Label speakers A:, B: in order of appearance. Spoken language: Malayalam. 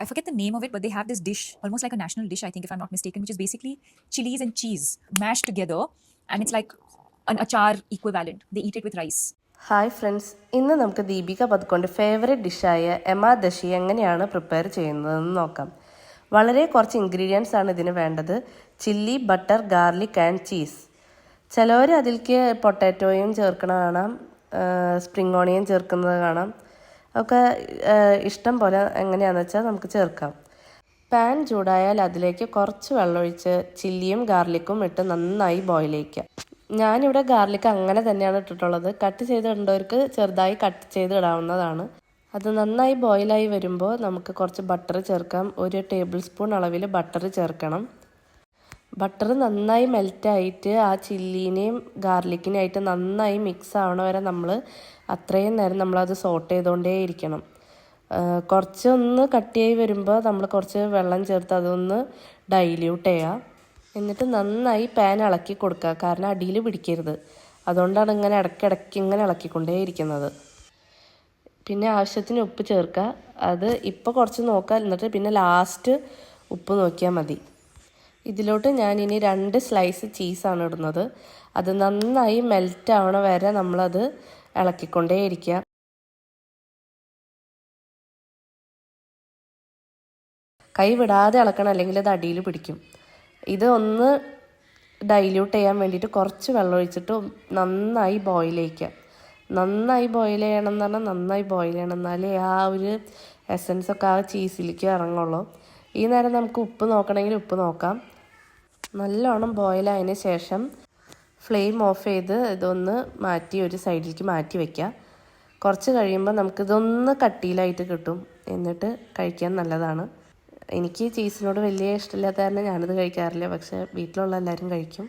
A: I forget the name of it, but they have this dish, almost like a national dish, I think, if I'm not mistaken, which is basically chilies and cheese mashed together, and it's like an achar equivalent. They eat it with rice.
B: Hi friends, ഇന്ന് നമുക്ക് ദീപിക പദുക്കോൻ്റെ ഫേവറേറ്റ് ഡിഷായ എമാദശി എങ്ങനെയാണ് പ്രിപ്പയർ ചെയ്യുന്നതെന്ന് നോക്കാം. വളരെ കുറച്ച് ഇൻഗ്രീഡിയൻസ് ആണ് ഇതിന് വേണ്ടത്. Chilli, butter, garlic and cheese. ചിലവർ അതിലേക്ക് പൊട്ടാറ്റോയും ചേർക്കണ കാണാം, സ്പ്രിംഗ് ഓണിയൻ ചേർക്കുന്നത് കാണാം. ഒക്കെ ഇഷ്ടം പോലെ എങ്ങനെയാണെന്ന് വെച്ചാൽ നമുക്ക് ചേർക്കാം. പാൻ ചൂടായാൽ അതിലേക്ക് കുറച്ച് വെള്ളമൊഴിച്ച് ചില്ലിയും ഗാർലിക്കും ഇട്ട് നന്നായി ബോയിൽ ചെയ്യിക്കുക. ഞാനിവിടെ ഗാർലിക് അങ്ങനെ തന്നെയാണ് ഇട്ടിട്ടുള്ളത്. കട്ട് ചെയ്തിടേണ്ടവർക്ക് ചെറുതായി കട്ട് ചെയ്ത് ഇടാവുന്നതാണ്. അത് നന്നായി ബോയിലായി വരുമ്പോൾ നമുക്ക് കുറച്ച് ബട്ടർ ചേർക്കാം. 1 ടേബിൾ സ്പൂൺ അളവിൽ ബട്ടർ ചേർക്കണം. ബട്ടർ നന്നായി മെൽറ്റായിട്ട് ആ ചില്ലീനെയും ഗാർലിക്കിനായിട്ട് നന്നായി മിക്സ് ആവണ വരെ അത്രയും നേരം നമ്മളത് സോട്ട് ചെയ്തുകൊണ്ടേ ഇരിക്കണം. കുറച്ചൊന്ന് കട്ടിയായി വരുമ്പോൾ നമ്മൾ കുറച്ച് വെള്ളം ചേർത്ത് അതൊന്ന് ഡൈല്യൂട്ട് ചെയ്യുക. എന്നിട്ട് നന്നായി പാൻ ഇളക്കി കൊടുക്കുക, കാരണം അടിയിൽ പിടിക്കരുത്. അതുകൊണ്ടാണ് ഇങ്ങനെ ഇടയ്ക്കിടയ്ക്ക് ഇങ്ങനെ ഇളക്കിക്കൊണ്ടേ ഇരിക്കുന്നത്. പിന്നെ ആവശ്യത്തിന് ഉപ്പ് ചേർക്കുക. അത് ഇപ്പോൾ കുറച്ച് നോക്കുക, എന്നിട്ട് പിന്നെ ലാസ്റ്റ് ഉപ്പ് നോക്കിയാൽ മതി. ഇതിലോട്ട് ഞാനിനി 2 സ്ലൈസ് ചീസാണ് ഇടുന്നത്. അത് നന്നായി മെൽറ്റ് ആവണ വരെ നമ്മളത് ഇളക്കിക്കൊണ്ടേ ഇരിക്കുക. കൈ വിടാതെ ഇളക്കണം, അല്ലെങ്കിൽ അത് അടിയിൽ പിടിക്കും. ഇത് ഒന്ന് ഡൈല്യൂട്ട് ചെയ്യാൻ വേണ്ടിയിട്ട് കുറച്ച് വെള്ളം ഒഴിച്ചിട്ട് നന്നായി ബോയിൽ ചെയ്യിക്കുക. നന്നായി ബോയിൽ ചെയ്യണം എന്ന് പറഞ്ഞാൽ നന്നായി ബോയിൽ ചെയ്യണം, എന്നാലേ ആ ഒരു എസൻസൊക്കെ ആ ചീസിലേക്ക് ഇറങ്ങുള്ളൂ. ഈ നേരം നമുക്ക് ഉപ്പ് നോക്കണമെങ്കിൽ ഉപ്പ് നോക്കാം. നല്ലോണം ബോയിലായതിന് ശേഷം ഫ്ലെയിം ഓഫ് ചെയ്ത് ഇതൊന്ന് മാറ്റി ഒരു സൈഡിലേക്ക് മാറ്റി വയ്ക്കുക. കുറച്ച് കഴിയുമ്പോൾ നമുക്കിതൊന്ന് കട്ടിയിലായിട്ട് കിട്ടും. എന്നിട്ട് കഴിക്കാൻ നല്ലതാണ്. എനിക്ക് ചീസിനോട് വലിയ ഇഷ്ടമില്ലാത്ത കാരണം ഞാനിത് കഴിക്കാറില്ല, പക്ഷേ വീട്ടിലുള്ള എല്ലാവരും കഴിക്കും.